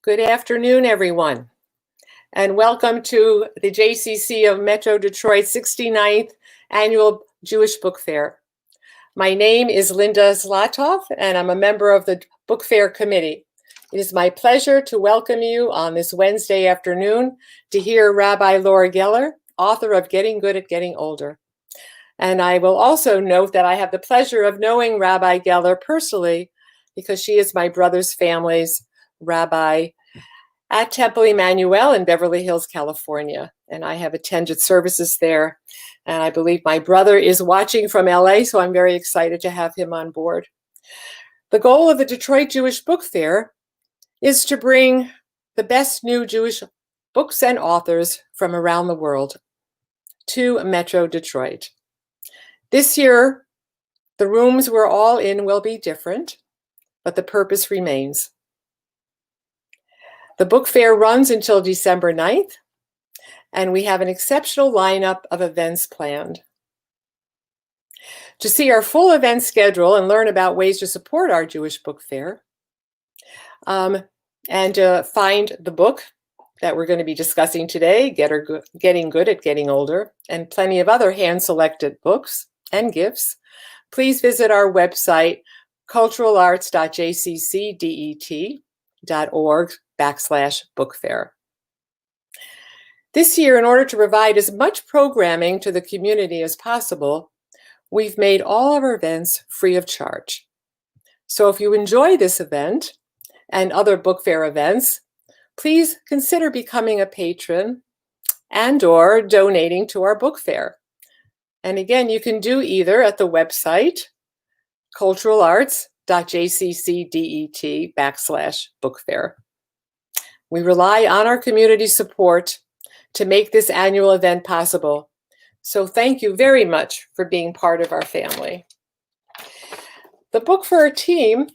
Good afternoon, everyone, and welcome to the JCC of Metro Detroit's 69th Annual Jewish Book Fair. My name is Linda Zlotov, and I'm a member of the Book Fair Committee. It is my pleasure to welcome you on this Wednesday afternoon to hear Rabbi Laura Geller, author of Getting Good at Getting Older. And I will also note that I have the pleasure of knowing Rabbi Geller personally because she is my brother's family's rabbi at Temple Emmanuel in Beverly Hills, California. And I have attended services there. And I believe my brother is watching from LA, so I'm very excited to have him on board. The goal of the Detroit Jewish Book Fair is to bring the best new Jewish books and authors from around the world to Metro Detroit. This year, the rooms we're all in will be different, but the purpose remains. The book fair runs until December 9th, and we have an exceptional lineup of events planned. To see our full event schedule and learn about ways to support our Jewish book fair, and to find the book that we're going to be discussing today, Getting Good at Getting Older, and plenty of other hand-selected books and gifts, please visit our website, culturalarts.jccdet.org/book fair. This year, in order to provide as much programming to the community as possible, we've made all of our events free of charge. So if you enjoy this event and other book fair events, please consider becoming a patron and/or donating to our book fair. And again, you can do either at the website, culturalarts.jccdet.org/book fair. We rely on our community support to make this annual event possible. So thank you very much for being part of our family. The Book Fair team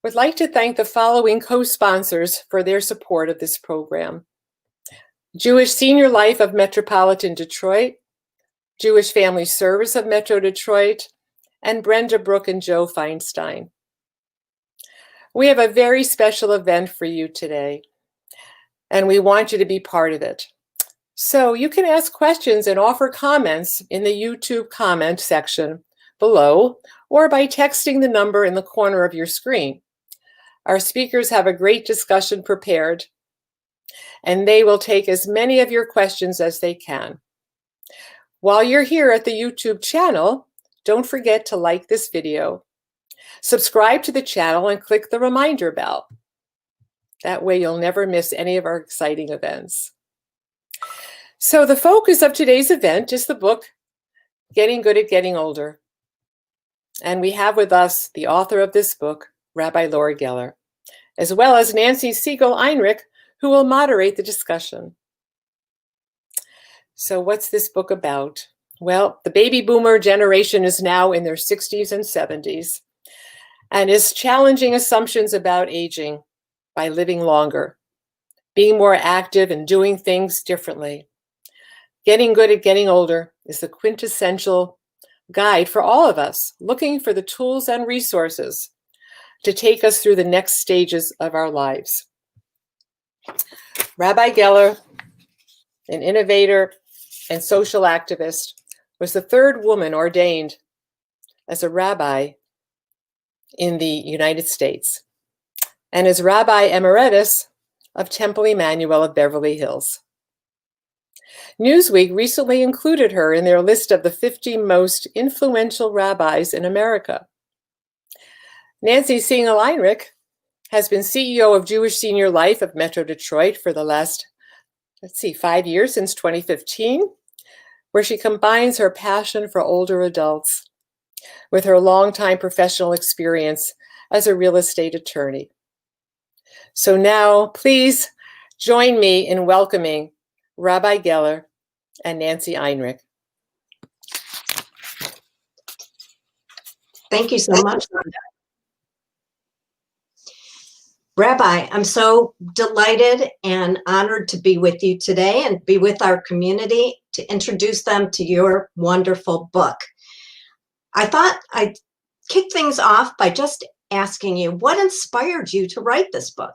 would like to thank the following co-sponsors for their support of this program: Jewish Senior Life of Metropolitan Detroit, Jewish Family Service of Metro Detroit, and Brenda Brook and Joe Feinstein. We have a very special event for you today, and we want you to be part of it. So you can ask questions and offer comments in the YouTube comment section below, or by texting the number in the corner of your screen. Our speakers have a great discussion prepared, and they will take as many of your questions as they can. While you're here at the YouTube channel, don't forget to like this video, subscribe to the channel, and click the reminder bell. That way you'll never miss any of our exciting events. So the focus of today's event is the book, Getting Good at Getting Older. And we have with us the author of this book, Rabbi Laura Geller, as well as Nancy Siegel Heinrich, who will moderate the discussion. So what's this book about? Well, the baby boomer generation is now in their 60s and 70s and is challenging assumptions about aging by living longer, being more active and doing things differently. Getting Good at Getting Older is the quintessential guide for all of us looking for the tools and resources to take us through the next stages of our lives. Rabbi Geller, an innovator and social activist, was the third woman ordained as a rabbi in the United States and is Rabbi Emeritus of Temple Emmanuel of Beverly Hills. Newsweek recently included her in their list of the 50 most influential rabbis in America. Nancy Siegel Heinrich has been CEO of Jewish Senior Life of Metro Detroit for the last 5 years, since 2015, where she combines her passion for older adults with her longtime professional experience as a real estate attorney. So now, please join me in welcoming Rabbi Geller and Nancy Heinrich. Thank you so much, Linda. Rabbi, I'm so delighted and honored to be with you today and be with our community to introduce them to your wonderful book. I thought I'd kick things off by just asking you, what inspired you to write this book?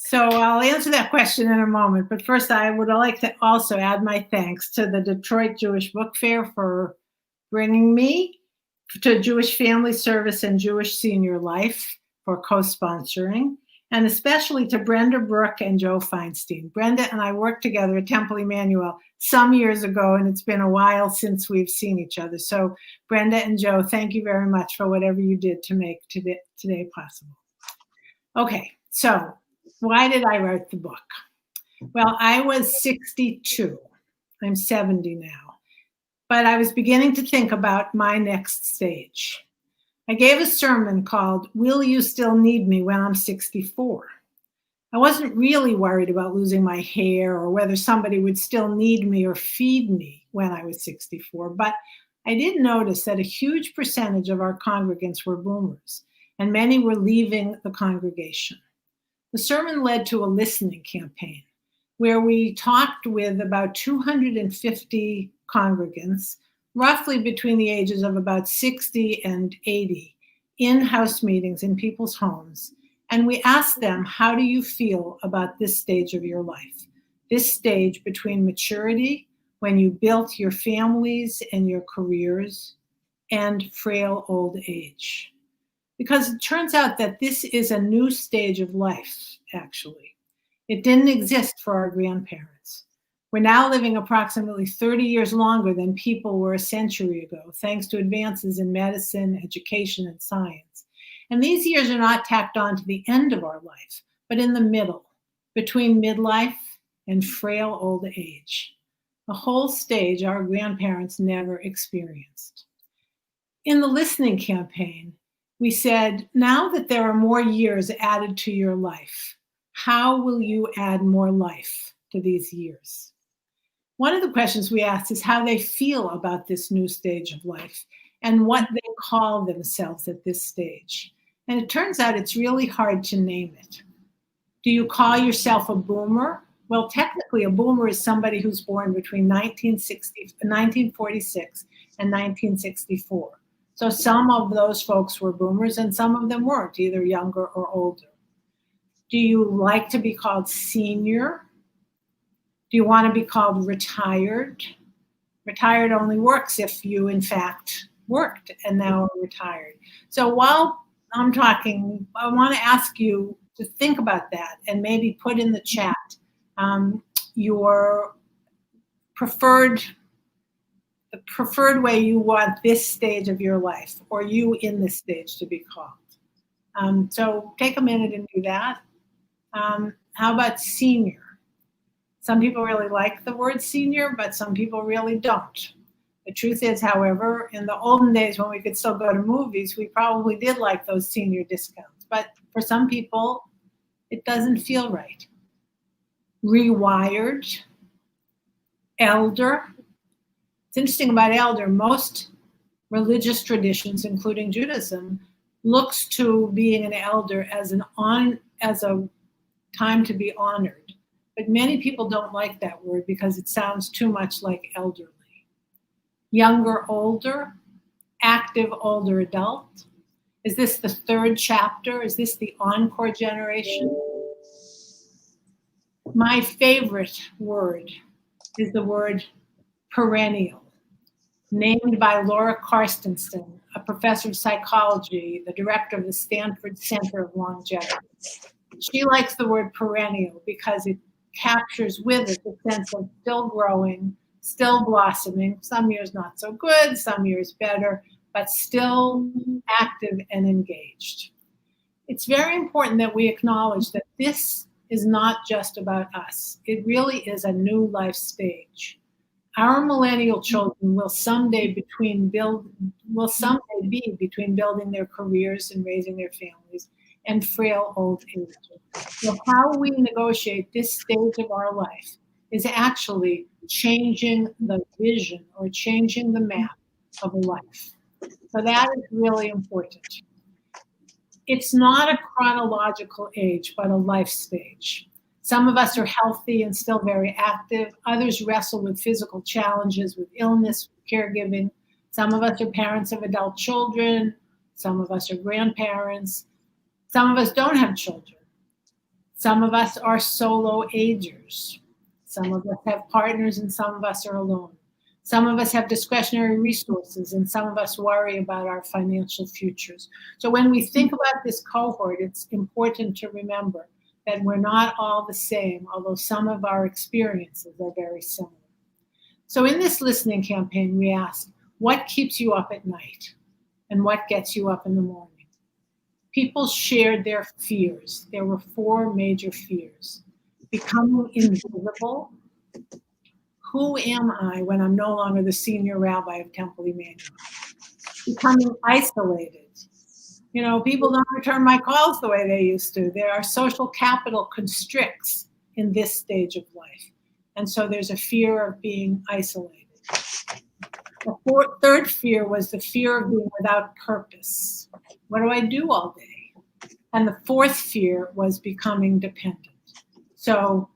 So I'll answer that question in a moment. But first, I would like to also add my thanks to the Detroit Jewish Book Fair for bringing me, to Jewish Family Service and Jewish Senior Life for co-sponsoring, and especially to Brenda Brooke and Joe Feinstein. Brenda and I worked together at Temple Emmanuel some years ago, and it's been a while since we've seen each other. So Brenda and Joe, thank you very much for whatever you did to make today possible. Okay, so why did I write the book? Well, I was 62. I'm 70 now. But I was beginning to think about my next stage. I gave a sermon called, Will You Still Need Me When I'm 64? I wasn't really worried about losing my hair or whether somebody would still need me or feed me when I was 64, but I did notice that a huge percentage of our congregants were boomers, and many were leaving the congregation. The sermon led to a listening campaign where we talked with about 250 congregants, roughly between the ages of about 60 and 80, in house meetings in people's homes. And we asked them, how do you feel about this stage of your life? This stage between maturity, when you built your families and your careers, and frail old age. Because it turns out that this is a new stage of life, actually. It didn't exist for our grandparents. We're now living approximately 30 years longer than people were a century ago, thanks to advances in medicine, education, and science. And these years are not tacked on to the end of our life, but in the middle, between midlife and frail old age. A whole stage our grandparents never experienced. In the listening campaign, we said, now that there are more years added to your life, how will you add more life to these years? One of the questions we asked is how they feel about this new stage of life and what they call themselves at this stage. And it turns out it's really hard to name it. Do you call yourself a boomer? Well, technically, a boomer is somebody who's born between 1946 and 1964. So some of those folks were boomers and some of them weren't, either younger or older. Do you like to be called senior? Do you want to be called retired? Retired only works if you, in fact, worked and now are retired. So while I'm talking, I want to ask you to think about that and maybe put in the chat your preferred way you want this stage of your life or you in this stage to be called. So take a minute and do that. How about senior? Some people really like the word senior, but some people really don't. The truth is, however, in the olden days when we could still go to movies, we probably did like those senior discounts. But for some people, it doesn't feel right. Rewired, elder. It's interesting about elder. Most religious traditions, including Judaism, looks to being an elder as a time to be honored. But many people don't like that word because it sounds too much like elderly. Younger, older, active, older adult. Is this the third chapter? Is this the encore generation? My favorite word is the word perennial, named by Laura Karstensen, a professor of psychology, the director of the Stanford Center of Longevity. She likes the word perennial because it captures with it the sense of still growing, still blossoming, some years not so good, some years better, but still active and engaged. It's very important that we acknowledge that this is not just about us. It really is a new life stage. Our millennial children will someday be between building their careers and raising their families and frail old age. So how we negotiate this stage of our life is actually changing the vision or changing the map of a life. So that is really important. It's not a chronological age, but a life stage. Some of us are healthy and still very active. Others wrestle with physical challenges, with illness, with caregiving. Some of us are parents of adult children. Some of us are grandparents. Some of us don't have children. Some of us are solo agers. Some of us have partners and some of us are alone. Some of us have discretionary resources and some of us worry about our financial futures. So when we think about this cohort, it's important to remember that we're not all the same, although some of our experiences are very similar. So in this listening campaign, we ask, what keeps you up at night and what gets you up in the morning? People shared their fears. There were 4 major fears. Becoming invisible. Who am I when I'm no longer the senior rabbi of Temple Emmanuel? Becoming isolated. You know, people don't return my calls the way they used to. Our social capital constricts in this stage of life. And so there's a fear of being isolated. The third fear was the fear of being without purpose. What do I do all day? And the 4th fear was becoming dependent. So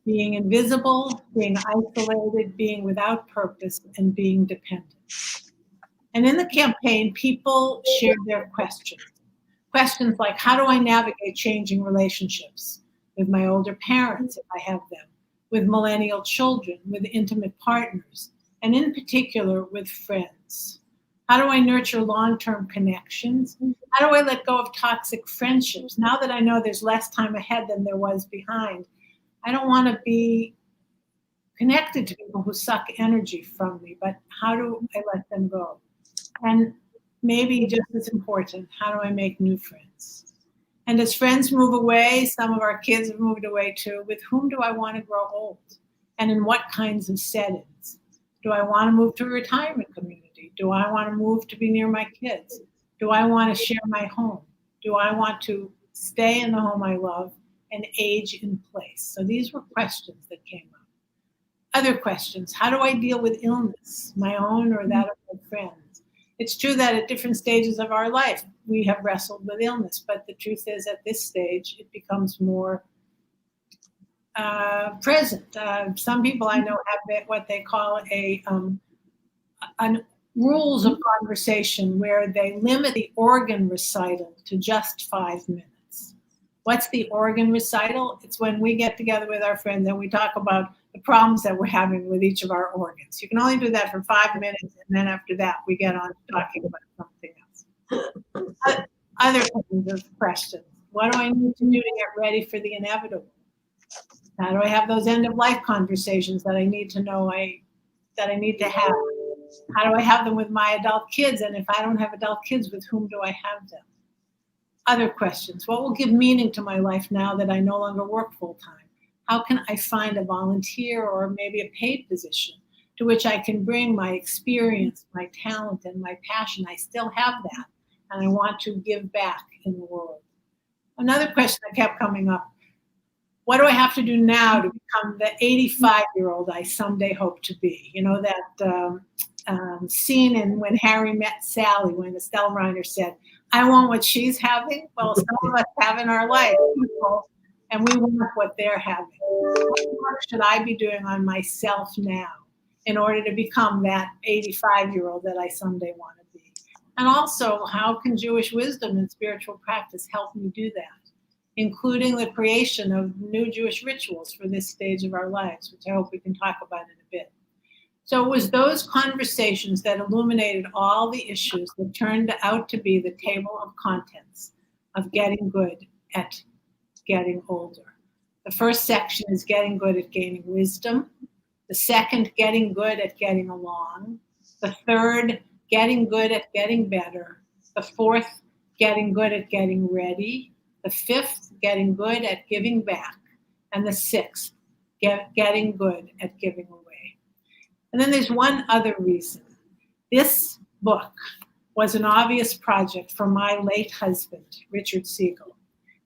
being invisible, being isolated, being without purpose, and being dependent. And in the campaign, people shared their questions. Questions like, how do I navigate changing relationships with my older parents, if I have them, with millennial children, with intimate partners, and in particular with friends? How do I nurture long-term connections? How do I let go of toxic friendships? Now that I know there's less time ahead than there was behind, I don't want to be connected to people who suck energy from me, but how do I let them go? And maybe just as important, how do I make new friends? And as friends move away, some of our kids have moved away too, with whom do I want to grow old? And in what kinds of settings? Do I want to move to a retirement community? Do I want to move to be near my kids? Do I want to share my home? Do I want to stay in the home I love and age in place? So these were questions that came up. Other questions, how do I deal with illness, my own or that of my friends? It's true that at different stages of our life, we have wrestled with illness, but the truth is at this stage, it becomes more present. Some people I know have what they call rules of conversation where they limit the organ recital to just 5 minutes. What's the organ recital? It's when we get together with our friends and we talk about the problems that we're having with each of our organs. You can only do that for 5 minutes, and then after that, we get on to talking about something else. Other kinds of questions. What do I need to do to get ready for the inevitable? How do I have those end-of-life conversations that I need to know that I need to have? How do I have them with my adult kids? And if I don't have adult kids, with whom do I have them? Other questions. What will give meaning to my life now that I no longer work full-time? How can I find a volunteer or maybe a paid position to which I can bring my experience, my talent, and my passion? I still have that, and I want to give back in the world. Another question that kept coming up, what do I have to do now to become the 85-year-old I someday hope to be? You know, that scene in When Harry Met Sally, when Estelle Reiner said, I want what she's having. Well, some of us have in our life, people, and we want what they're having. What work should I be doing on myself now in order to become that 85-year-old that I someday want to be? And also, how can Jewish wisdom and spiritual practice help me do that, including the creation of new Jewish rituals for this stage of our lives, which I hope we can talk about in a bit. So it was those conversations that illuminated all the issues that turned out to be the table of contents of getting good at getting older. The first section is getting good at gaining wisdom. The second, getting good at getting along. The third, getting good at getting better. The fourth, getting good at getting ready. The fifth, getting good at giving back. And the sixth, getting good at giving away. And then there's one other reason. This book was an obvious project for my late husband, Richard Siegel.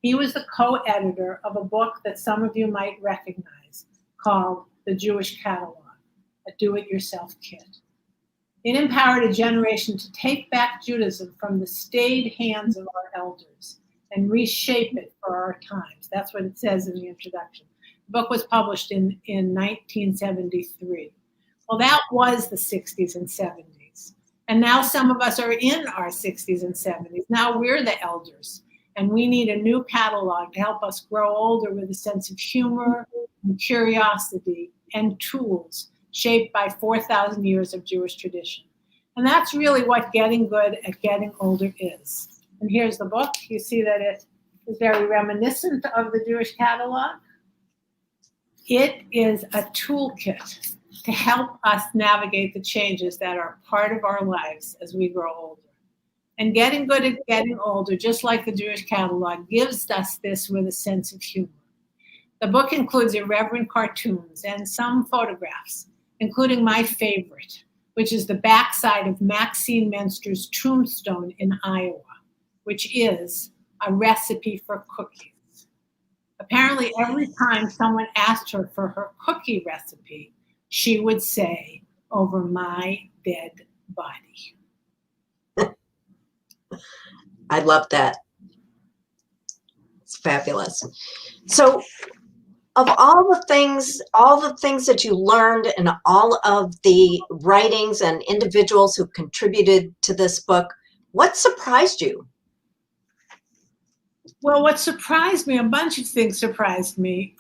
He was the co-editor of a book that some of you might recognize called The Jewish Catalog, a do-it-yourself kit. It empowered a generation to take back Judaism from the staid hands of our elders and reshape it for our times. That's what it says in the introduction. The book was published in 1973. Well, that was the 60s and 70s. And now some of us are in our 60s and 70s. Now we're the elders. And we need a new catalog to help us grow older with a sense of humor and curiosity and tools shaped by 4,000 years of Jewish tradition. And that's really what getting good at getting older is. And here's the book. You see that it is very reminiscent of the Jewish catalog. It is a toolkit to help us navigate the changes that are part of our lives as we grow older. And getting good at getting older, just like the Jewish catalog, gives us this with a sense of humor. The book includes irreverent cartoons and some photographs, including my favorite, which is the backside of Maxine Menster's tombstone in Iowa, which is a recipe for cookies. Apparently, every time someone asked her for her cookie recipe, she would say, "Over my dead body." I love that. It's fabulous. So of all the things that you learned and all of the writings and individuals who contributed to this book, what surprised you? Well, what surprised me, a bunch of things surprised me.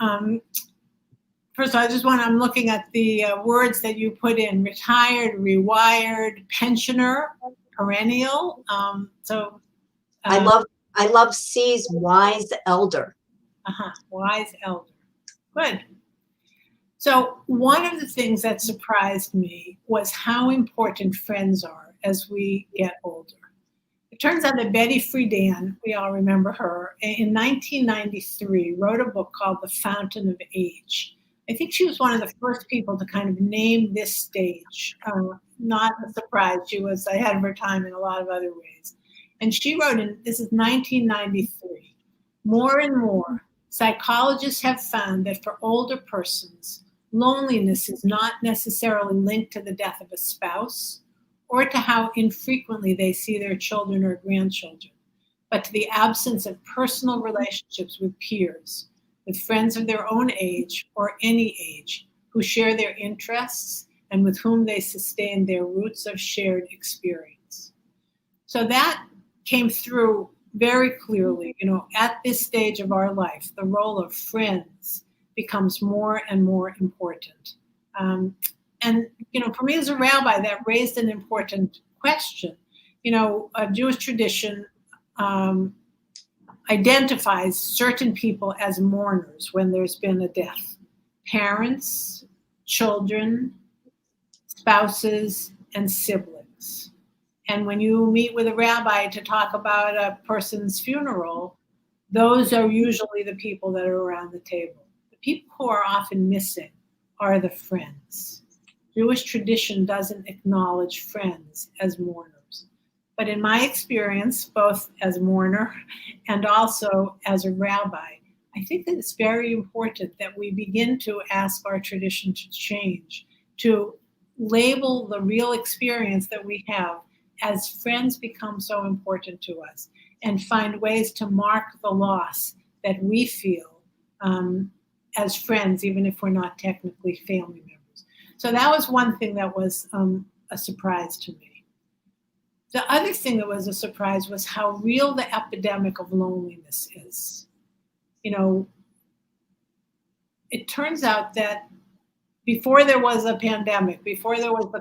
First of all, I'm looking at the words that you put in: retired, rewired, pensioner, perennial. I love C's wise elder. Wise elder. Good. So one of the things that surprised me was how important friends are as we get older. It turns out that Betty Friedan, we all remember her, in 1993 wrote a book called The Fountain of Age. I think she was one of the first people to kind of name this stage. Not a surprise. She was ahead of her time in a lot of other ways. And she wrote this is 1993, more and more, psychologists have found that for older persons, loneliness is not necessarily linked to the death of a spouse or to how infrequently they see their children or grandchildren, but to the absence of personal relationships with peers, with friends of their own age or any age who share their interests and with whom they sustain their roots of shared experience. So that came through very clearly. At this stage of our life, the role of friends becomes more and more important. And for me as a rabbi, that raised an important question. A Jewish tradition identifies certain people as mourners when there's been a death: parents, children, spouses, and siblings. And when you meet with a rabbi to talk about a person's funeral, those are usually the people that are around the table. The people who are often missing are the friends. Jewish tradition doesn't acknowledge friends as mourners. But in my experience, both as a mourner and also as a rabbi, I think that it's very important that we begin to ask our tradition to change, to label the real experience that we have as friends become so important to us, and find ways to mark the loss that we feel as friends, even if we're not technically family members. So that was one thing that was a surprise to me. The other thing that was a surprise was how real the epidemic of loneliness is. It turns out that before there was a pandemic, before there was the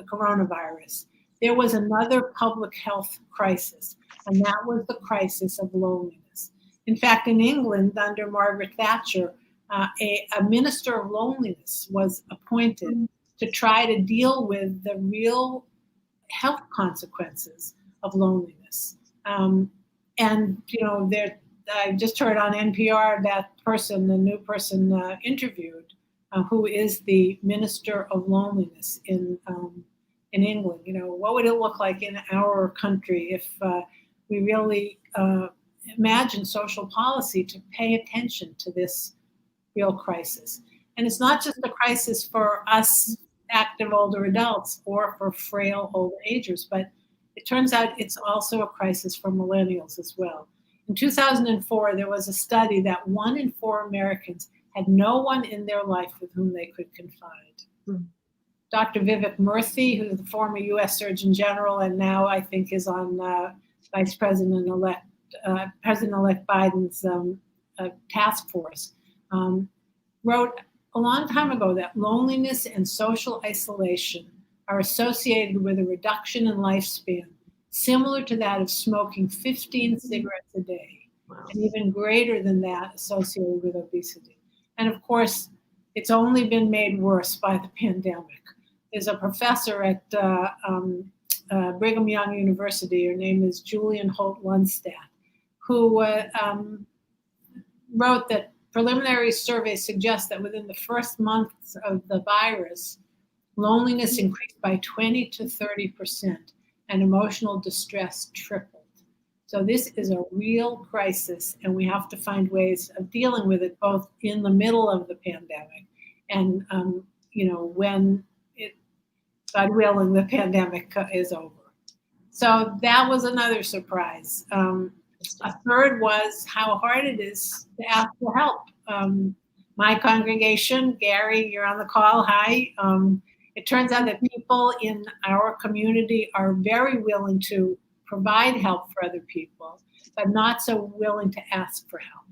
coronavirus, there was another public health crisis, and that was the crisis of loneliness. In fact, in England, under Margaret Thatcher, a minister of loneliness was appointed to try to deal with the real health consequences of loneliness. I just heard on NPR the new person interviewed, who is the Minister of Loneliness in England. What would it look like in our country if we really imagine social policy to pay attention to this real crisis? And it's not just a crisis for us active older adults or for frail old agers, but it turns out it's also a crisis for millennials as well. In 2004, there was a study that 1 in 4 Americans had no one in their life with whom they could confide. Dr. Vivek Murthy, who's the former U.S. Surgeon General and now I think is on Vice President-elect President-elect Biden's task force, wrote a long time ago that loneliness and social isolation are associated with a reduction in lifespan, similar to that of smoking 15 cigarettes a day, and even greater than that associated with obesity. And of course, it's only been made worse by the pandemic. There's a professor at Brigham Young University, her name is Julian Holt-Lundstad, who wrote that preliminary surveys suggest that within the first months of the virus, loneliness increased by 20 to 30%, and emotional distress tripled. So this is a real crisis, and we have to find ways of dealing with it both in the middle of the pandemic and, when it, God willing, the pandemic is over. So that was another surprise. A third was how hard it is to ask for help. My congregation, Gary, you're on the call, hi. It turns out that people in our community are very willing to provide help for other people, but not so willing to ask for help.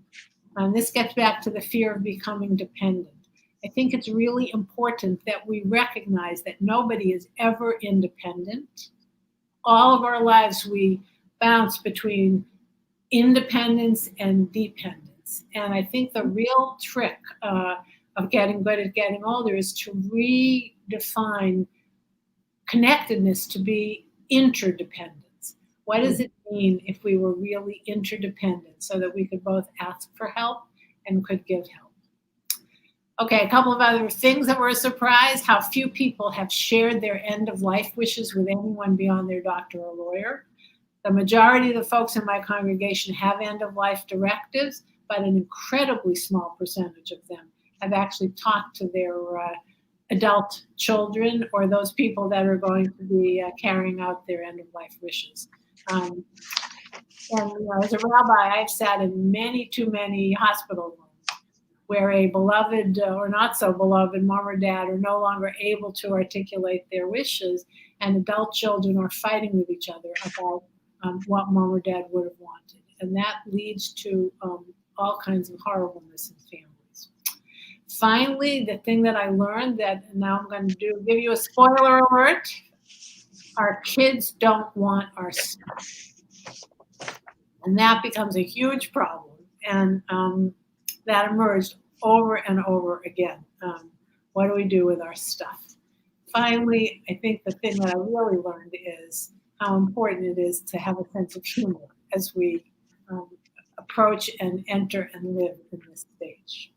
And this gets back to the fear of becoming dependent. I think it's really important that we recognize that nobody is ever independent. All of our lives, we bounce between independence and dependence. And I think the real trick of getting good at getting older is to redefine connectedness to be interdependence. What does it mean if we were really interdependent so that we could both ask for help and could give help? Okay, a couple of other things that were a surprise: how few people have shared their end-of-life wishes with anyone beyond their doctor or lawyer. The majority of the folks in my congregation have end-of-life directives, but an incredibly small percentage of them have actually talked to their adult children or those people that are going to be carrying out their end-of-life wishes. And as a rabbi, I've sat in too many hospital rooms where a beloved or not so beloved mom or dad are no longer able to articulate their wishes, and adult children are fighting with each other about what mom or dad would have wanted. And that leads to all kinds of horribleness in families. Finally, the thing that I learned that now I'm going to give you a spoiler alert: our kids don't want our stuff. And that becomes a huge problem. And that emerged over and over again. What do we do with our stuff? Finally, I think the thing that I really learned is how important it is to have a sense of humor as we approach and enter and live in this stage.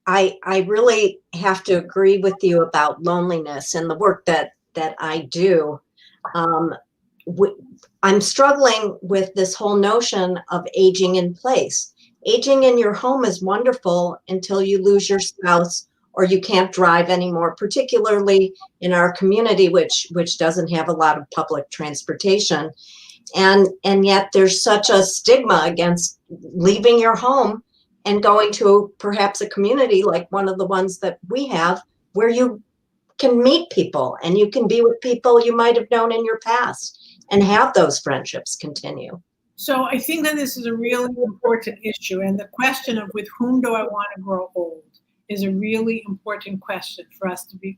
I really have to agree with you about loneliness and the work that I do. I'm struggling with this whole notion of aging in place. Aging in your home is wonderful until you lose your spouse or you can't drive anymore, particularly in our community, which doesn't have a lot of public transportation. And yet there's such a stigma against leaving your home and going to perhaps a community like one of the ones that we have, where you can meet people and you can be with people you might have known in your past and have those friendships continue. So I think that this is a really important issue, and the question of with whom do I want to grow old is a really important question for us to be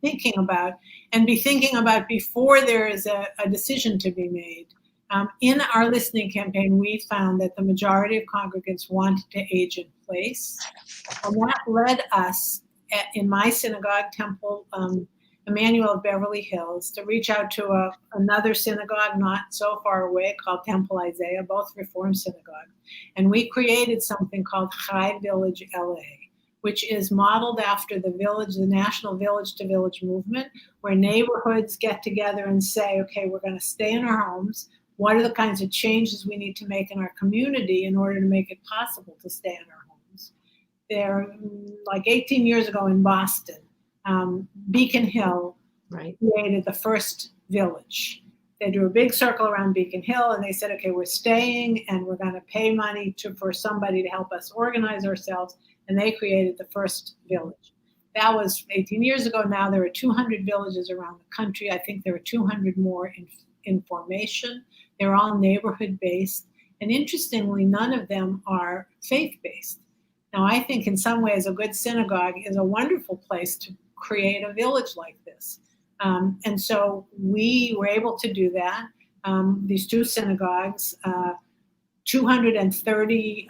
thinking about, and be thinking about before there is a decision to be made. In our listening campaign, we found that the majority of congregants wanted to age in place, and that led us, in my synagogue, Temple Emmanuel of Beverly Hills, to reach out to another synagogue not so far away called Temple Isaiah, both Reformed synagogues. And we created something called Chai Village LA, which is modeled after the national village-to-village movement, where neighborhoods get together and say, okay, we're going to stay in our homes. What are the kinds of changes we need to make in our community in order to make it possible to stay in our homes? There, like 18 years ago in Boston, Beacon Hill created the first village. They drew a big circle around Beacon Hill and they said, okay, we're staying and we're going to pay money for somebody to help us organize ourselves. And they created the first village. That was 18 years ago. Now there are 200 villages around the country. I think there are 200 more in formation. They're all neighborhood-based. And interestingly, none of them are faith-based. Now, I think in some ways a good synagogue is a wonderful place to create a village like this. And so we were able to do that. These two synagogues, 230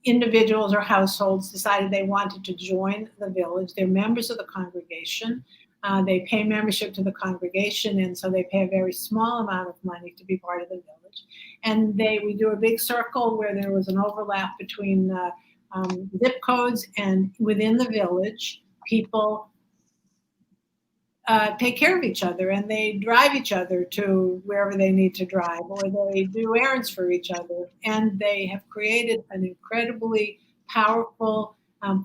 individuals or households decided they wanted to join the village. They're members of the congregation. They pay membership to the congregation, and so they pay a very small amount of money to be part of the village. And we do a big circle where there was an overlap between zip codes, and within the village, people take care of each other, and they drive each other to wherever they need to drive, or they do errands for each other. And they have created an incredibly powerful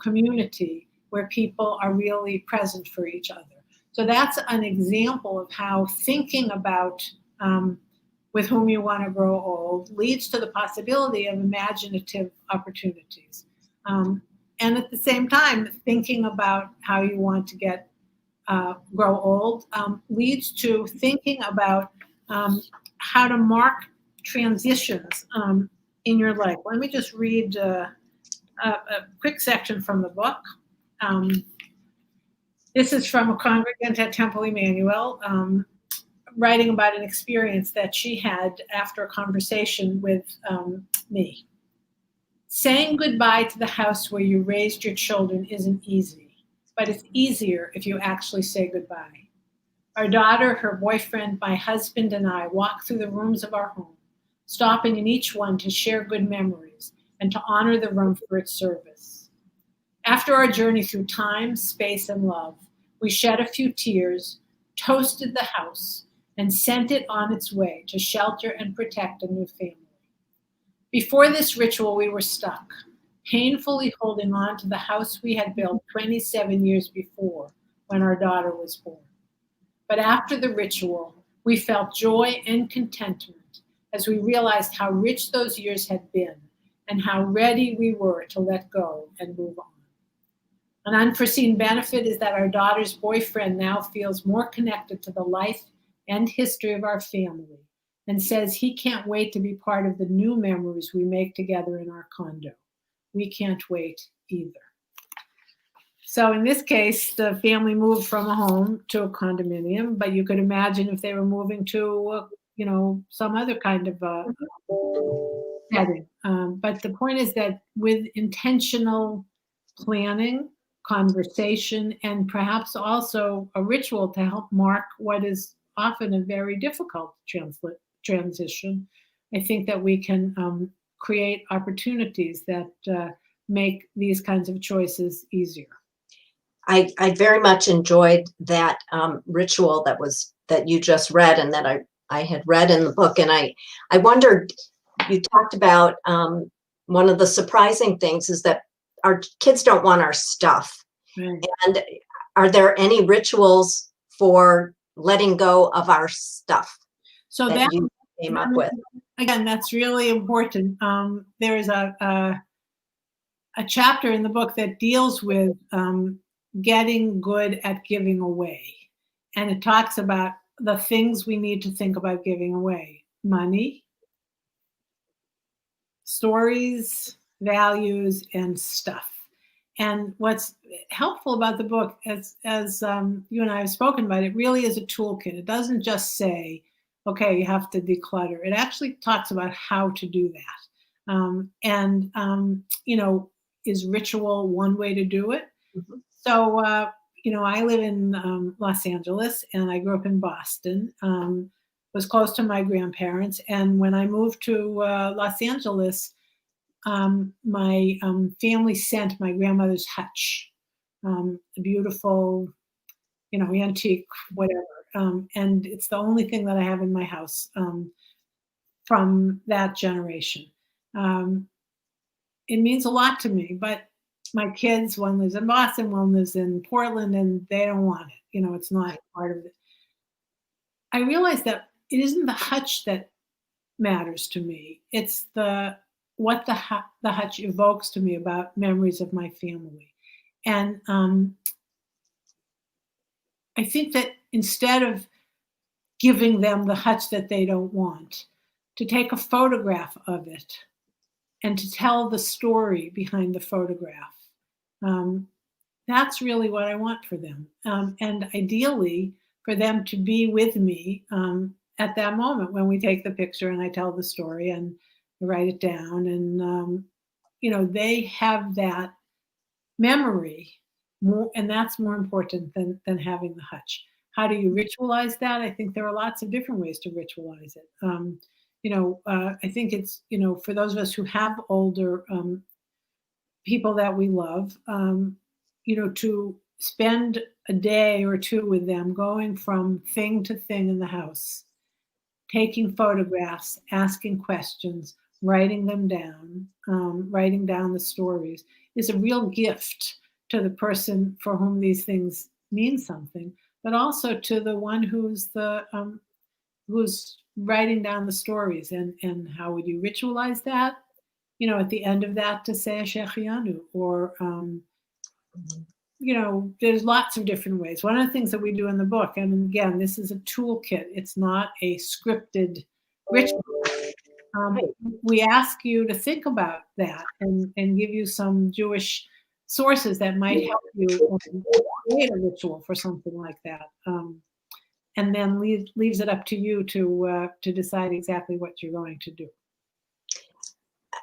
community where people are really present for each other. So that's an example of how thinking about with whom you want to grow old leads to the possibility of imaginative opportunities. And at the same time, thinking about how you want to grow old leads to thinking about how to mark transitions in your life. Let me just read a quick section from the book. This is from a congregant at Temple Emmanuel, writing about an experience that she had after a conversation with me. Saying goodbye to the house where you raised your children isn't easy, but it's easier if you actually say goodbye. Our daughter, her boyfriend, my husband, and I walk through the rooms of our home, stopping in each one to share good memories and to honor the room for its service. After our journey through time, space, and love, we shed a few tears, toasted the house, and sent it on its way to shelter and protect a new family. Before this ritual, we were stuck, painfully holding on to the house we had built 27 years before when our daughter was born. But after the ritual, we felt joy and contentment as we realized how rich those years had been and how ready we were to let go and move on. An unforeseen benefit is that our daughter's boyfriend now feels more connected to the life and history of our family and says he can't wait to be part of the new memories we make together in our condo. We can't wait either. So in this case, the family moved from a home to a condominium, but you could imagine if they were moving to, some other kind of setting. But the point is that with intentional planning, conversation, and perhaps also a ritual to help mark what is often a very difficult transition, I think that we can create opportunities that make these kinds of choices easier. I very much enjoyed that ritual that you just read and that I had read in the book. And I wondered, you talked about one of the surprising things is that our kids don't want our stuff. Right. And are there any rituals for letting go of our stuff So that you came up with? Again, that's really important. There is a chapter in the book that deals with getting good at giving away. And it talks about the things we need to think about giving away: money, stories, values, and stuff. And what's helpful about the book, as you and I have spoken about, it really is a toolkit. It doesn't just say, okay, you have to declutter. It actually talks about how to do that. Is ritual one way to do it? Mm-hmm. So, I live in Los Angeles, and I grew up in Boston, was close to my grandparents. And when I moved to Los Angeles, my family sent my grandmother's hutch, a beautiful, antique, whatever. And it's the only thing that I have in my house from that generation. It means a lot to me, but my kids, one lives in Boston, one lives in Portland, and they don't want it. It's not part of it. I realized that it isn't the hutch that matters to me. It's what the hutch evokes to me about memories of my family. And I think that instead of giving them the hutch that they don't want, to take a photograph of it and to tell the story behind the photograph. That's really what I want for them. And ideally, for them to be with me at that moment when we take the picture and I tell the story and write it down. And, they have that memory more, and that's more important than having the hutch. How do you ritualize that? I think there are lots of different ways to ritualize it. I think it's, for those of us who have older people that we love, to spend a day or two with them, going from thing to thing in the house, taking photographs, asking questions, writing them down, writing down the stories, is a real gift to the person for whom these things mean something, but also to the one who's writing down the stories. And how would you ritualize that? At the end of that, to say a Shechianu, or there's lots of different ways. One of the things that we do in the book, and again, this is a toolkit, it's not a scripted ritual. We ask you to think about that and give you some Jewish sources that might help you create a ritual for something like that. And then leaves it up to you to decide exactly what you're going to do.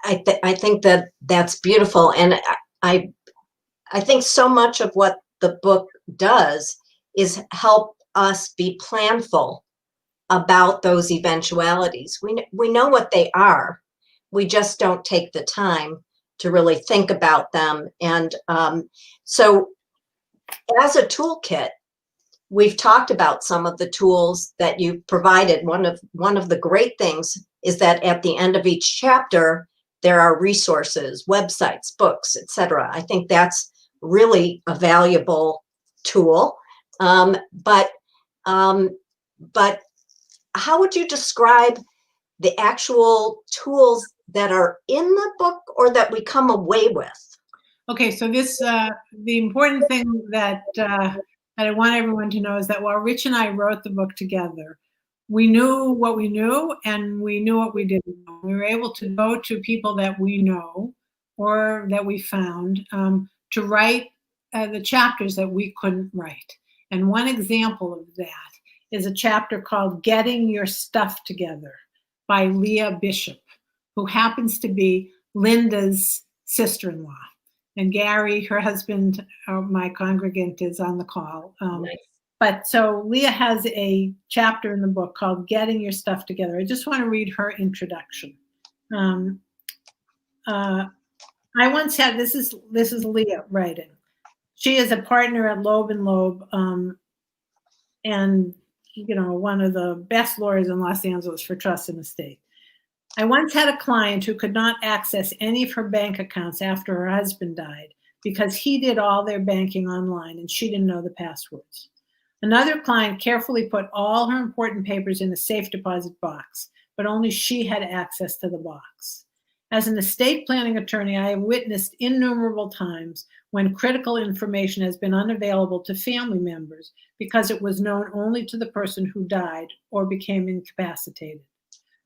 I think that's beautiful. And I think so much of what the book does is help us be planful about those eventualities. We know what they are. We just don't take the time to really think about them. And so as a toolkit, we've talked about some of the tools that you've provided. One of the great things is that at the end of each chapter, there are resources, websites, books, etc. I think that's really a valuable tool. But how would you describe the actual tools that are in the book or that we come away with? Okay, so this the important thing that I want everyone to know is that while Rich and I wrote the book together, we knew what we knew and we knew what we didn't know. We were able to go to people that we know or that we found to write the chapters that we couldn't write. And one example of that is a chapter called Getting Your Stuff Together by Leah Bishop, who happens to be Linda's sister-in-law. And Gary, her husband, my congregant, is on the call. Nice. But so Leah has a chapter in the book called Getting Your Stuff Together. I just want to read her introduction. I once had, this is Leah writing. She is a partner at Loeb and Loeb, and one of the best lawyers in Los Angeles for trust and estate. I once had a client who could not access any of her bank accounts after her husband died because he did all their banking online and she didn't know the passwords. Another client carefully put all her important papers in a safe deposit box, but only she had access to the box. As an estate planning attorney, I have witnessed innumerable times when critical information has been unavailable to family members because it was known only to the person who died or became incapacitated.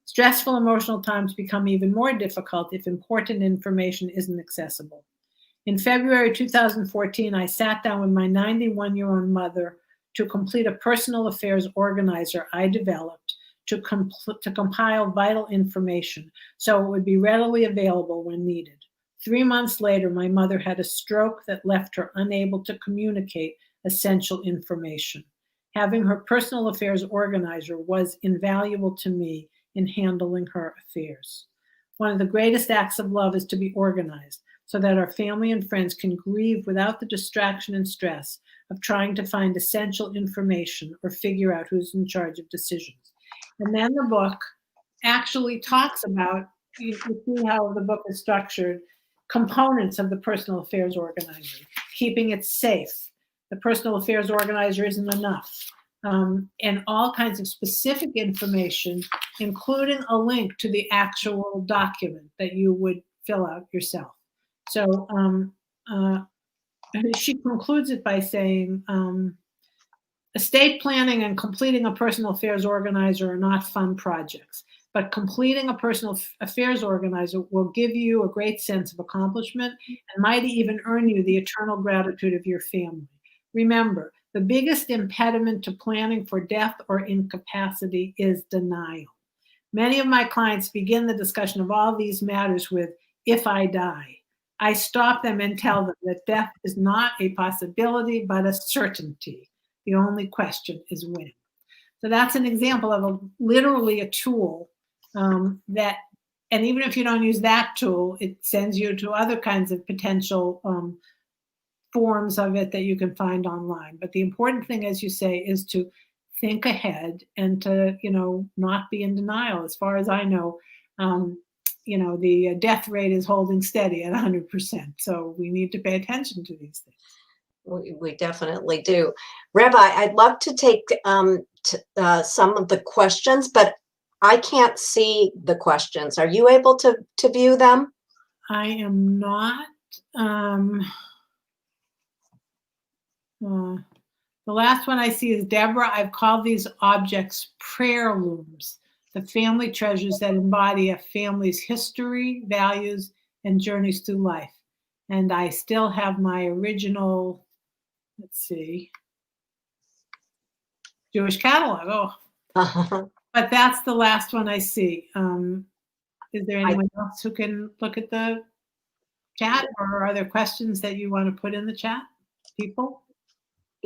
Stressful emotional times become even more difficult if important information isn't accessible. In February 2014, I sat down with my 91-year-old mother to complete a personal affairs organizer I developed to compile vital information so it would be readily available when needed. 3 months later, my mother had a stroke that left her unable to communicate essential information. Having her personal affairs organizer was invaluable to me in handling her affairs. One of the greatest acts of love is to be organized so that our family and friends can grieve without the distraction and stress of trying to find essential information or figure out who's in charge of decisions. And then the book actually talks about, you see how the book is structured, components of the personal affairs organizer, keeping it safe. The personal affairs organizer isn't enough. And all kinds of specific information, including a link to the actual document that you would fill out yourself. So she concludes it by saying, estate planning and completing a personal affairs organizer are not fun projects, but completing a personal affairs organizer will give you a great sense of accomplishment and might even earn you the eternal gratitude of your family. Remember, the biggest impediment to planning for death or incapacity is denial. Many of my clients begin the discussion of all these matters with, "If I die." I stop them and tell them that death is not a possibility, but a certainty. The only question is when. So that's an example of literally a tool that, and even if you don't use that tool, it sends you to other kinds of potential forms of it that you can find online. But the important thing, as you say, is to think ahead and to, not be in denial. As far as I know, the death rate is holding steady at 100%. So we need to pay attention to these things. We definitely do. Rabbi, I'd love to take some of the questions, but I can't see the questions. Are you able to view them? I am not. The last one I see is Deborah. I've called these objects prayer looms, the family treasures that embody a family's history, values, and journeys through life. And I still have my original, let's see, Jewish catalog. Oh, but that's the last one I see. Is there anyone else who can look at the chat, or are there questions that you want to put in the chat, people?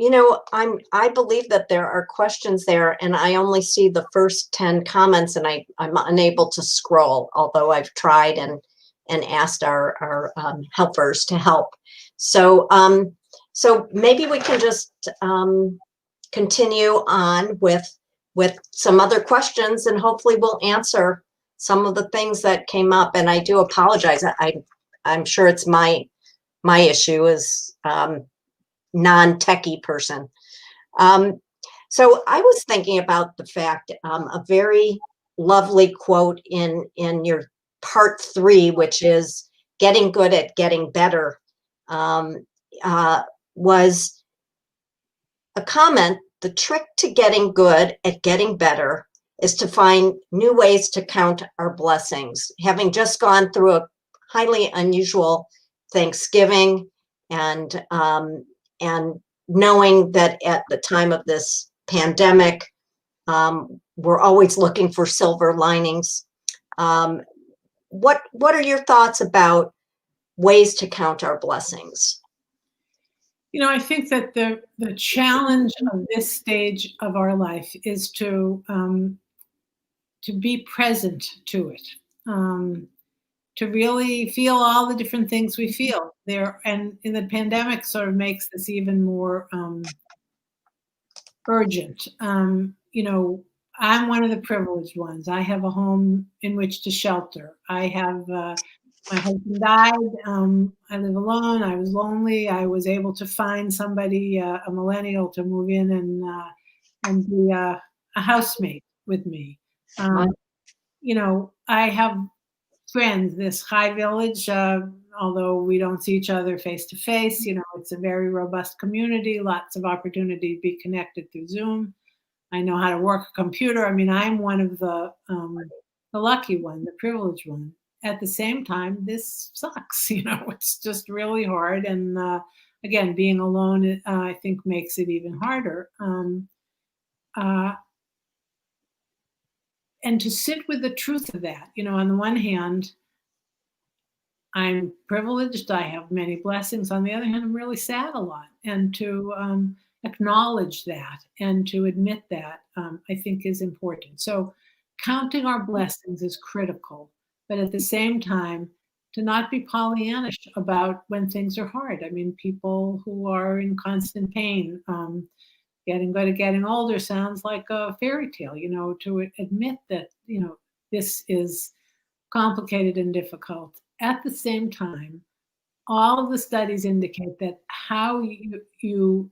I believe that there are questions there, and I only see the first 10 comments, and I'm unable to scroll, although I've tried and asked our helpers to help. So maybe we can just continue on with some other questions, and hopefully we'll answer some of the things that came up. And I do apologize. I'm sure it's my issue as non-techie person. So I was thinking about the fact, a very lovely quote in your part 3, which is getting good at getting better, was a comment: the trick to getting good at getting better is to find new ways to count our blessings. Having just gone through a highly unusual Thanksgiving, and knowing that at the time of this pandemic, we're always looking for silver linings. What are your thoughts about ways to count our blessings? I think that the challenge of this stage of our life is to be present to it, to really feel all the different things we feel there. And in the pandemic sort of makes this even more urgent. I'm one of the privileged ones. I have a home in which to shelter. I have, my husband died. I live alone. I was lonely. I was able to find somebody, a millennial, to move in and be a housemate with me. I have friends, this high village, although we don't see each other face to face, it's a very robust community, lots of opportunity to be connected through Zoom. I know how to work a computer. I mean, I'm one of the lucky one, the privileged one. At the same time, this sucks, it's just really hard. And again, being alone, I think makes it even harder. And to sit with the truth of that, on the one hand, I'm privileged, I have many blessings. On the other hand, I'm really sad a lot. And to acknowledge that and to admit that, I think is important. So counting our blessings is critical, but at the same time, to not be Pollyannish about when things are hard. I mean, people who are in constant pain, getting good at getting older sounds like a fairy tale, to admit that, this is complicated and difficult. At the same time, all of the studies indicate that how your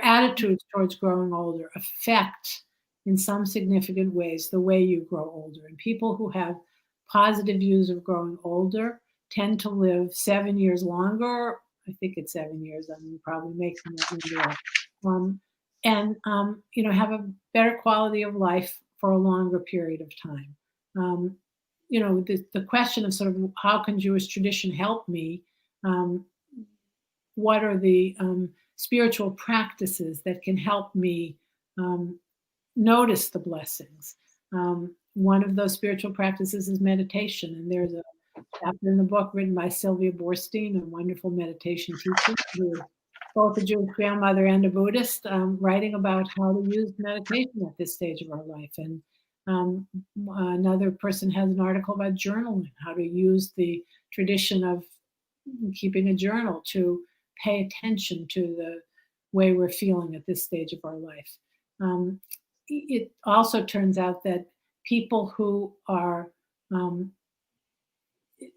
attitudes towards growing older affect in some significant ways the way you grow older. And people who have positive views of growing older tend to live 7 years longer. I think it's 7 years. I'm probably making that number up. and have a better quality of life for a longer period of time. The question of sort of how can Jewish tradition help me? What are the spiritual practices that can help me notice the blessings? One of those spiritual practices is meditation, and there's a chapter in the book written by Sylvia Borstein, a wonderful meditation teacher, who is both a Jewish grandmother and a Buddhist, writing about how to use meditation at this stage of our life. And another person has an article about journaling, how to use the tradition of keeping a journal to pay attention to the way we're feeling at this stage of our life. It also turns out that people who are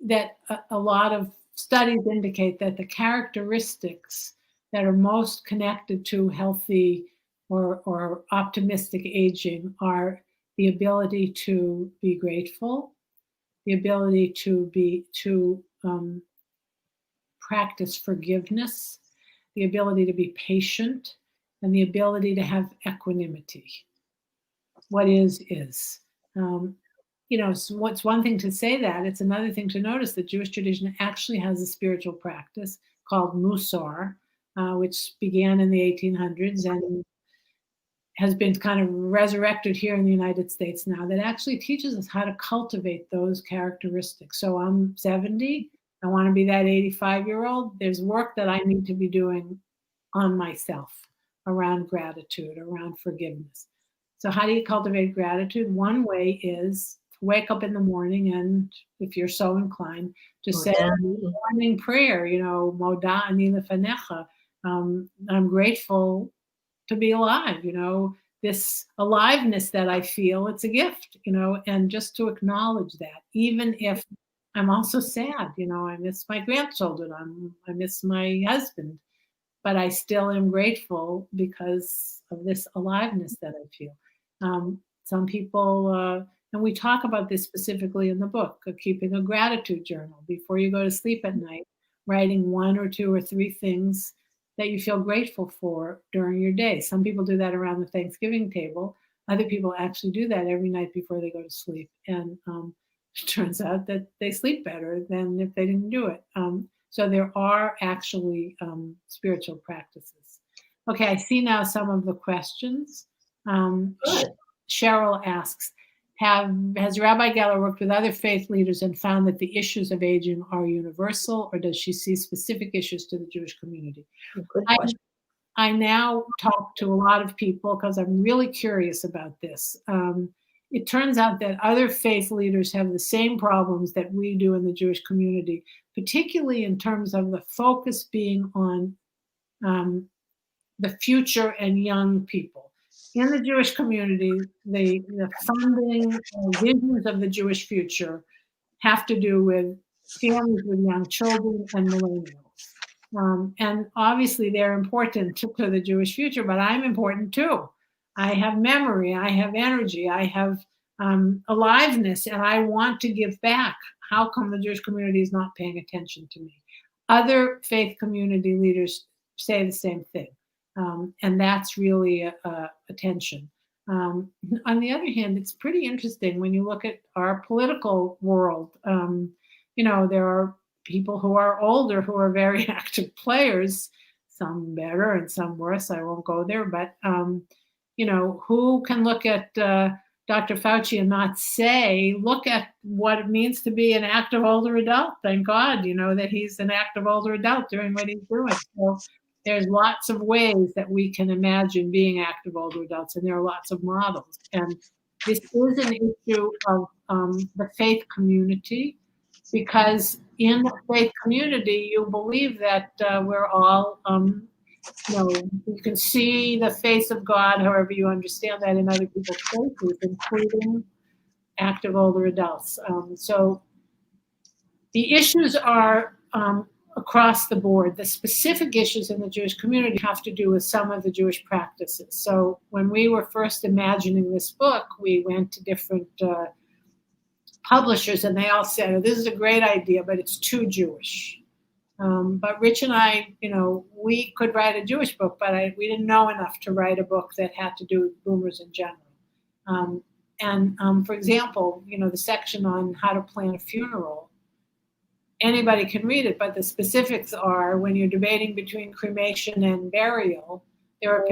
that a lot of studies indicate that the characteristics that are most connected to healthy or optimistic aging are the ability to be grateful, the ability to practice forgiveness, the ability to be patient, and the ability to have equanimity. What is. So it's one thing to say that. It's another thing to notice that Jewish tradition actually has a spiritual practice called Musar, which began in the 1800s and has been kind of resurrected here in the United States now, that actually teaches us how to cultivate those characteristics. So I'm 70. I want to be that 85-year-old. There's work that I need to be doing on myself around gratitude, around forgiveness. So how do you cultivate gratitude? One way is to wake up in the morning and, if you're so inclined, to say a morning prayer, Moda ani lefanecha. I'm grateful to be alive, this aliveness that I feel, it's a gift, and just to acknowledge that, even if I'm also sad, I miss my grandchildren, I miss my husband, but I still am grateful because of this aliveness that I feel. Some people, and we talk about this specifically in the book, of keeping a gratitude journal before you go to sleep at night, writing 1 or 2 or 3 things that you feel grateful for during your day. Some people do that around the Thanksgiving table. Other people actually do that every night before they go to sleep. And it turns out that they sleep better than if they didn't do it. So there are actually spiritual practices. Okay, I see now some of the questions. Cheryl asks, has Rabbi Geller worked with other faith leaders and found that the issues of aging are universal, or does she see specific issues to the Jewish community? I now talk to a lot of people because I'm really curious about this. It turns out that other faith leaders have the same problems that we do in the Jewish community, particularly in terms of the focus being on the future and young people. In the Jewish community, the funding visions of the Jewish future have to do with families with young children and millennials. And obviously they're important to the Jewish future, but I'm important too. I have memory, I have energy, I have aliveness, and I want to give back. How come the Jewish community is not paying attention to me? Other faith community leaders say the same thing. And that's really a tension. On the other hand, it's pretty interesting when you look at our political world. There are people who are older who are very active players, some better and some worse. I won't go there, but who can look at Dr. Fauci and not say, look at what it means to be an active older adult. Thank God, that he's an active older adult doing what he's doing. So there's lots of ways that we can imagine being active older adults, and there are lots of models. And this is an issue of the faith community, because in the faith community, you believe that we're all, you can see the face of God, however you understand that, in other people's faces, including active older adults. So the issues are across the board. The specific issues in the Jewish community have to do with some of the Jewish practices. So when we were first imagining this book, we went to different publishers, and they all said, oh, this is a great idea, but it's too Jewish. But Rich and I, we could write a Jewish book, but we didn't know enough to write a book that had to do with boomers in general. For example, the section on how to plan a funeral, anybody can read it, but the specifics are when you're debating between cremation and burial, there are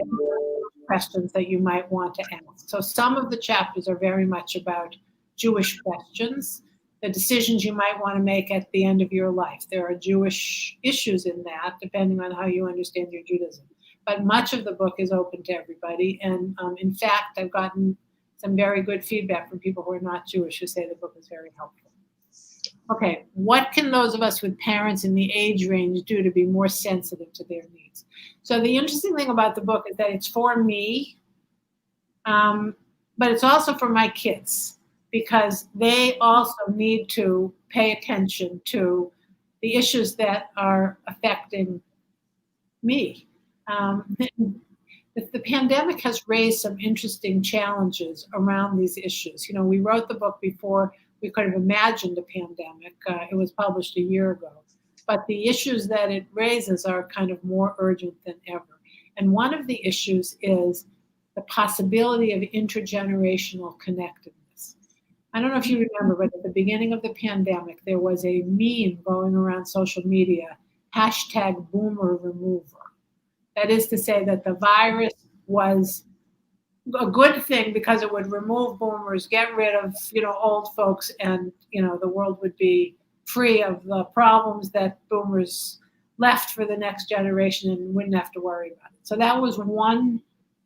questions that you might want to ask. So some of the chapters are very much about Jewish questions, the decisions you might want to make at the end of your life. There are Jewish issues in that, depending on how you understand your Judaism. But much of the book is open to everybody. And in fact, I've gotten some very good feedback from people who are not Jewish who say the book is very helpful. Okay, what can those of us with parents in the age range do to be more sensitive to their needs? So the interesting thing about the book is that it's for me, but it's also for my kids, because they also need to pay attention to the issues that are affecting me. The pandemic has raised some interesting challenges around these issues. We wrote the book before we could have imagined a pandemic. It was published a year ago. But the issues that it raises are kind of more urgent than ever. And one of the issues is the possibility of intergenerational connectedness. I don't know if you remember, but at the beginning of the pandemic, there was a meme going around social media, #BoomerRemover. That is to say that the virus was a good thing because it would remove boomers, get rid of, old folks, and, the world would be free of the problems that boomers left for the next generation and wouldn't have to worry about it. So that was one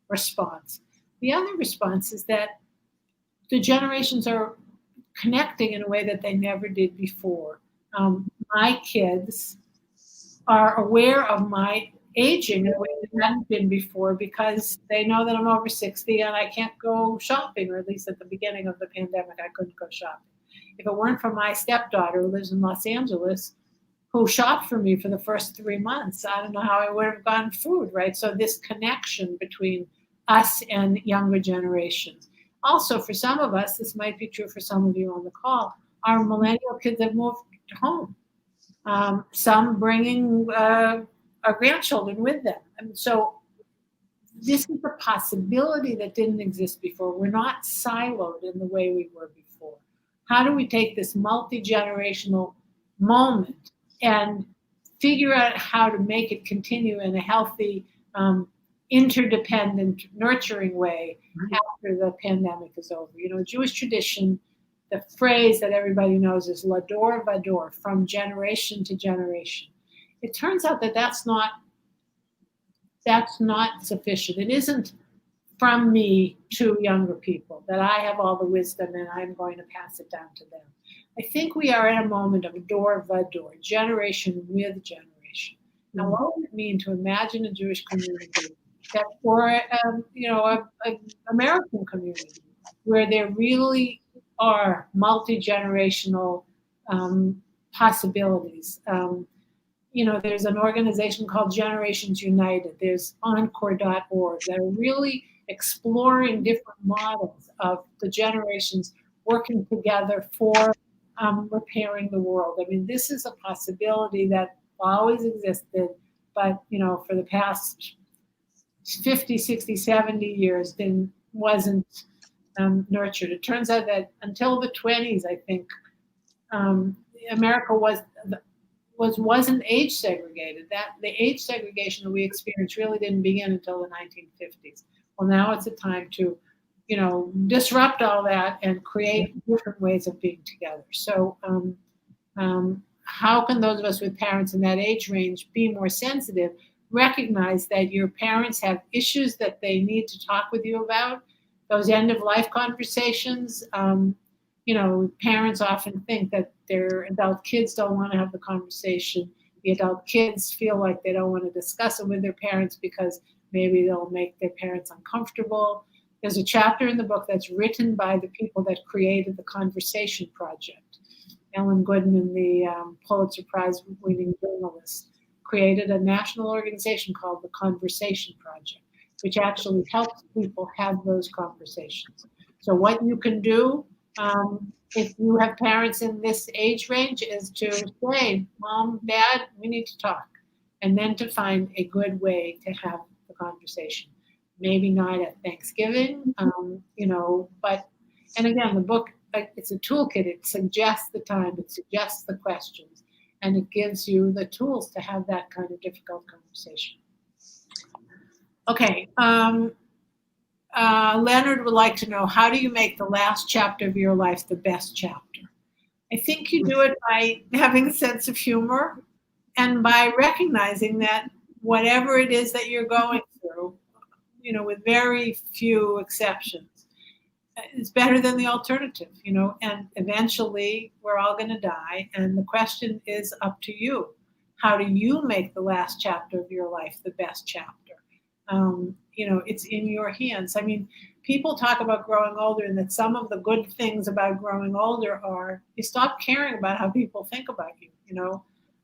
response. The other response is that the generations are connecting in a way that they never did before. My kids are aware of my aging in a way that hadn't been before, because they know that I'm over 60 and I can't go shopping, or at least at the beginning of the pandemic, I couldn't go shopping. If it weren't for my stepdaughter who lives in Los Angeles, who shopped for me for the first 3 months, I don't know how I would have gotten food, right? So this connection between us and younger generations. Also, for some of us, this might be true for some of you on the call, our millennial kids have moved home. Some bringing our grandchildren with them. And so this is a possibility that didn't exist before. We're not siloed in the way we were before. How do we take this multi-generational moment and figure out how to make it continue in a healthy, interdependent, nurturing way after the pandemic is over? Jewish tradition, the phrase that everybody knows is lador vador, from generation to generation. It turns out that that's not sufficient. It isn't from me to younger people, that I have all the wisdom and I'm going to pass it down to them. I think we are at a moment of dor vador, generation with generation. Now, what would it mean to imagine a Jewish community that, or an American community, where there really are multi-generational possibilities? There's an organization called Generations United. There's Encore.org that are really exploring different models of the generations working together for repairing the world. I mean, this is a possibility that always existed, but, for the past 50, 60, 70 years, then wasn't nurtured. It turns out that until the 20s, I think, America wasn't age segregated. That the age segregation that we experienced really didn't begin until the 1950s. Well, now it's a time to, disrupt all that and create different ways of being together. So, how can those of us with parents in that age range be more sensitive? Recognize that your parents have issues that they need to talk with you about. Those end-of-life conversations. Parents often think that their adult kids don't want to have the conversation. The adult kids feel like they don't want to discuss it with their parents because maybe they'll make their parents uncomfortable. There's a chapter in the book that's written by the people that created the Conversation Project. Ellen Goodman, the Pulitzer Prize-winning journalist, created a national organization called the Conversation Project, which actually helps people have those conversations. So what you can do, if you have parents in this age range, is to say, Mom, Dad, we need to talk. And then to find a good way to have the conversation. Maybe not at Thanksgiving, but, and again, the book, it's a toolkit. It suggests the time, it suggests the questions, and it gives you the tools to have that kind of difficult conversation. Okay. Leonard would like to know, how do you make the last chapter of your life the best chapter? I think you do it by having a sense of humor and by recognizing that whatever it is that you're going through, with very few exceptions, is better than the alternative, and eventually we're all going to die. And the question is up to you. How do you make the last chapter of your life the best chapter? It's in your hands. I mean, people talk about growing older, and that some of the good things about growing older are you stop caring about how people think about you.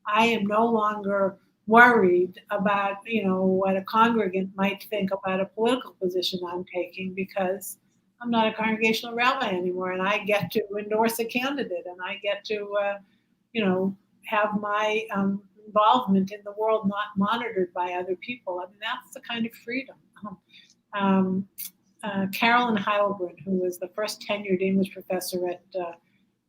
I am no longer worried about, what a congregant might think about a political position I'm taking, because I'm not a congregational rabbi anymore, and I get to endorse a candidate, and I get to, have my involvement in the world not monitored by other people. I mean, that's the kind of freedom. Carolyn Heilbrunn, who was the first tenured English professor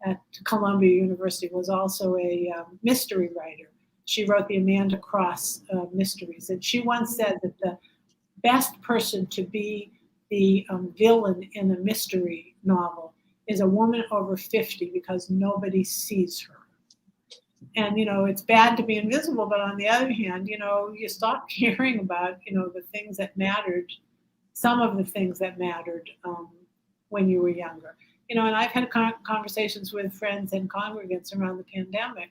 at Columbia University, was also a mystery writer. She wrote the Amanda Cross mysteries, and she once said that the best person to be the villain in a mystery novel is a woman over 50, because nobody sees her. And, it's bad to be invisible, but on the other hand, you stop caring about, the things that mattered, some of the things that mattered when you were younger. And I've had conversations with friends and congregants around the pandemic.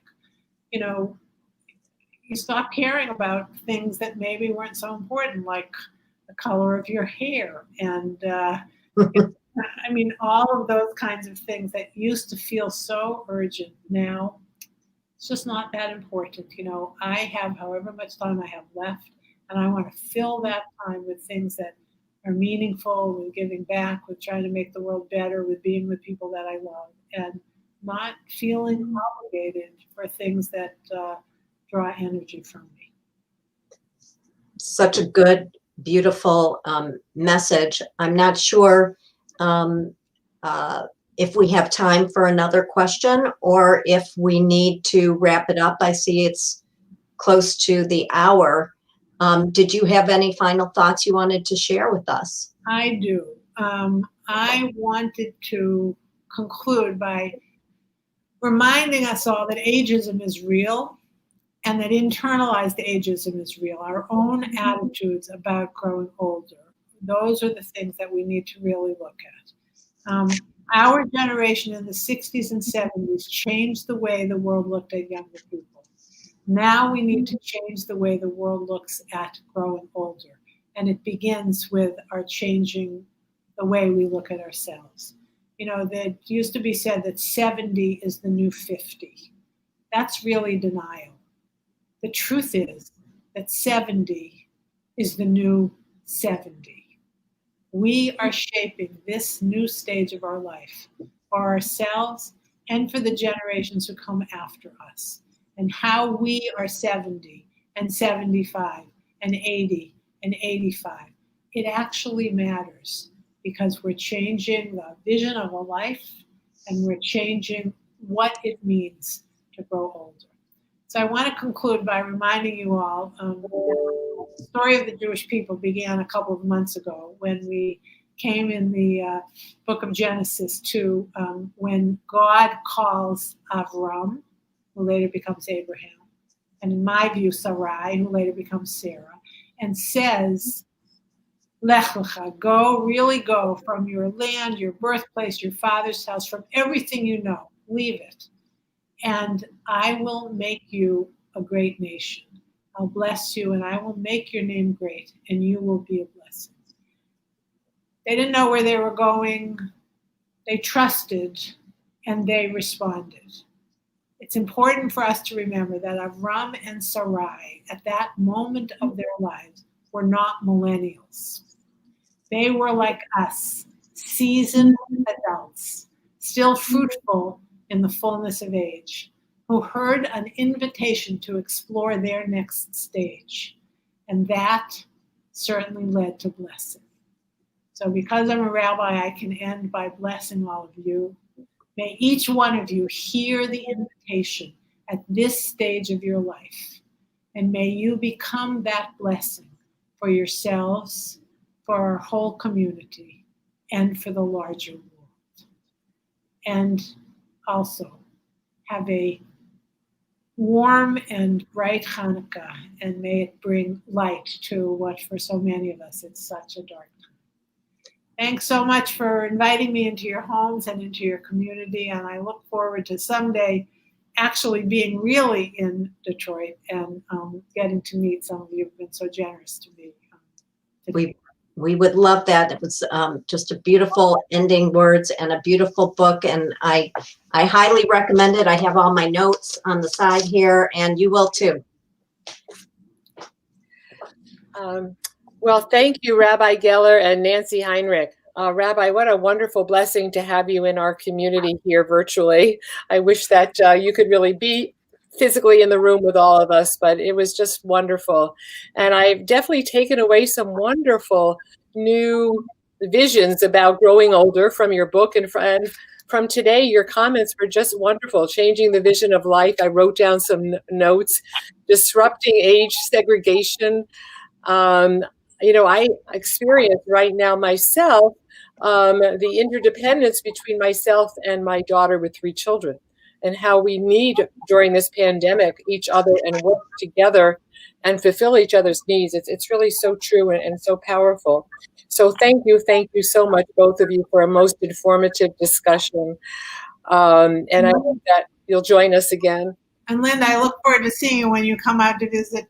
You stop caring about things that maybe weren't so important, like the color of your hair. And I mean, all of those kinds of things that used to feel so urgent now, it's just not that important. I have however much time I have left, and I want to fill that time with things that are meaningful, with giving back, with trying to make the world better, with being with people that I love, and not feeling obligated for things that draw energy from me. Such a good, beautiful message. I'm not sure if we have time for another question or if we need to wrap it up. I see it's close to the hour. Did you have any final thoughts you wanted to share with us? I do. I wanted to conclude by reminding us all that ageism is real, and that internalized ageism is real. Our own attitudes about growing older, those are the things that we need to really look at. Our generation in the 60s and 70s changed the way the world looked at younger people. Now we need to change the way the world looks at growing older. And it begins with our changing the way we look at ourselves. That used to be said that 70 is the new 50. That's really denial. The truth is that 70 is the new 70. We are shaping this new stage of our life for ourselves and for the generations who come after us. And how we are 70 and 75 and 80 and 85, it actually matters, because we're changing the vision of a life, and we're changing what it means to grow older. So I want to conclude by reminding you all, the story of the Jewish people began a couple of months ago when we came in the book of Genesis to when God calls Avram, who later becomes Abraham, and in my view, Sarai, who later becomes Sarah, and says, Lech lecha, go, really go from your land, your birthplace, your father's house, from everything you know, leave it. And I will make you a great nation. I'll bless you, and I will make your name great, and you will be a blessing. They didn't know where they were going. They trusted, and they responded. It's important for us to remember that Avram and Sarai, at that moment of their lives, were not millennials. They were like us, seasoned adults, still fruitful in the fullness of age, who heard an invitation to explore their next stage. And that certainly led to blessing. So because I'm a rabbi, I can end by blessing all of you. May each one of you hear the invitation at this stage of your life. And may you become that blessing for yourselves, for our whole community, and for the larger world. And also have a warm and bright Hanukkah, and may it bring light to what for so many of us it's such a dark time. Thanks so much for inviting me into your homes and into your community, and I look forward to someday actually being really in Detroit and getting to meet some of you who've been so generous to me. We would love that. It was just a beautiful ending words and a beautiful book, and I highly recommend it. I have all my notes on the side here, and you will too. Well, thank you, Rabbi Geller and Nancy Heinrich. Rabbi, what a wonderful blessing to have you in our community here virtually. I wish that you could really be physically in the room with all of us, but it was just wonderful. And I've definitely taken away some wonderful new visions about growing older from your book, and from today. Your comments were just wonderful. Changing the vision of life. I wrote down some notes. Disrupting age segregation. I experience right now myself the interdependence between myself and my daughter with 3 children, and how we need during this pandemic each other and work together and fulfill each other's needs. It's really so true and so powerful. So thank you so much, both of you, for a most informative discussion. And I hope that you'll join us again. And Linda, I look forward to seeing you when you come out to visit.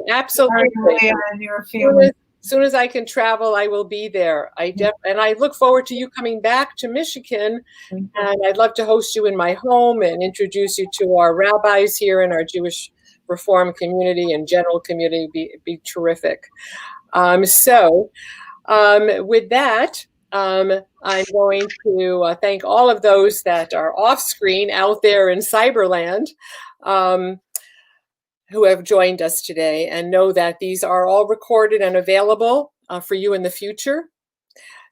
Absolutely. And your family. As soon as I can travel, I will be there. And I look forward to you coming back to Michigan. And I'd love to host you in my home and introduce you to our rabbis here in our Jewish Reform community and general community. It'd be terrific. With that, I'm going to thank all of those that are off screen out there in Cyberland who have joined us today, and know that these are all recorded and available for you in the future.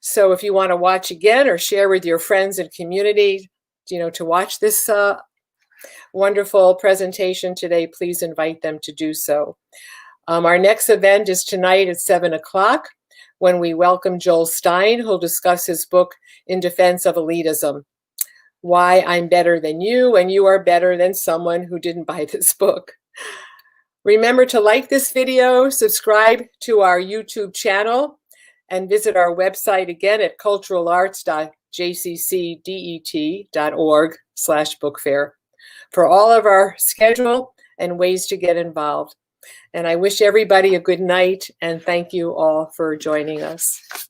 So if you want to watch again or share with your friends and community, to watch this wonderful presentation today, please invite them to do so. Our next event is tonight at 7 o'clock, when we welcome Joel Stein, who'll discuss his book, In Defense of Elitism: Why I'm Better Than You and You Are Better Than Someone Who Didn't Buy This Book. Remember to like this video, subscribe to our YouTube channel, and visit our website again at culturalarts.jccdet.org/bookfair for all of our schedule and ways to get involved. And I wish everybody a good night, and thank you all for joining us.